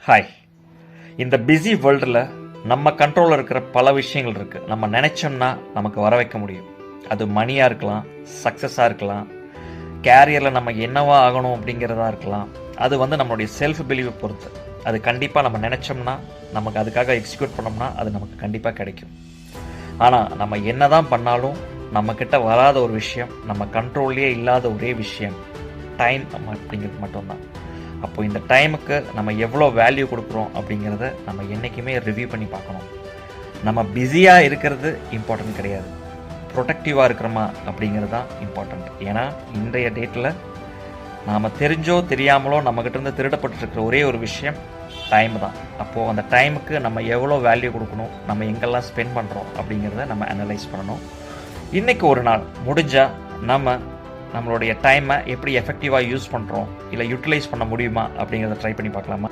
Hi. இந்த busy வேர்ல்டில் நம்ம கண்ட்ரோலில் இருக்கிற பல விஷயங்கள் இருக்குது. நம்ம நினச்சோம்னா நமக்கு வர வைக்க முடியும். அது மணியாக இருக்கலாம், சக்ஸஸாக இருக்கலாம், கேரியரில் நம்ம என்னவா ஆகணும் அப்படிங்கிறதா இருக்கலாம். அது நம்மளுடைய செல்ஃப் பிலீவை பொறுத்து. அது கண்டிப்பாக நம்ம நினச்சோம்னா, நமக்கு அதுக்காக எக்ஸிக்யூட் பண்ணோம்னா அது நமக்கு கண்டிப்பாக கிடைக்கும். ஆனால் நம்ம என்ன தான் பண்ணாலும் நம்மக்கிட்ட வராத ஒரு விஷயம், நம்ம கண்ட்ரோல்லையே இல்லாத ஒரே விஷயம் டைம் அப்படிங்கிறது மட்டும்தான். அப்போது இந்த டைமுக்கு நம்ம எவ்வளோ வேல்யூ கொடுக்குறோம் அப்படிங்கிறத நம்ம என்றைக்குமே ரிவ்யூ பண்ணி பார்க்கணும். நம்ம பிஸியாக இருக்கிறது இம்பார்ட்டன்ட் கிடையாது, ப்ரொடக்டிவாக இருக்கிறோமா அப்படிங்கிறது தான் இம்பார்ட்டண்ட். ஏன்னா இன்றைய டேட்டில் நாம் தெரிஞ்சோ தெரியாமலோ நம்மக்கிட்டேருந்து திருடப்பட்டுருக்கிற ஒரே ஒரு விஷயம் டைம் தான். அப்போது அந்த டைமுக்கு நம்ம எவ்வளோ வேல்யூ கொடுக்கணும், நம்ம எங்கெல்லாம் ஸ்பெண்ட் பண்ணுறோம் அப்படிங்கிறத நம்ம அனலைஸ் பண்ணணும். இன்றைக்கி ஒரு நாள் முடிஞ்சால் நம்மளுடைய டைமை எப்படி எஃபெக்டிவாக யூஸ் பண்ணுறோம், இல்லை யூட்டிலைஸ் பண்ண முடியுமா அப்படிங்கிறத ட்ரை பண்ணி பார்க்கலாமா?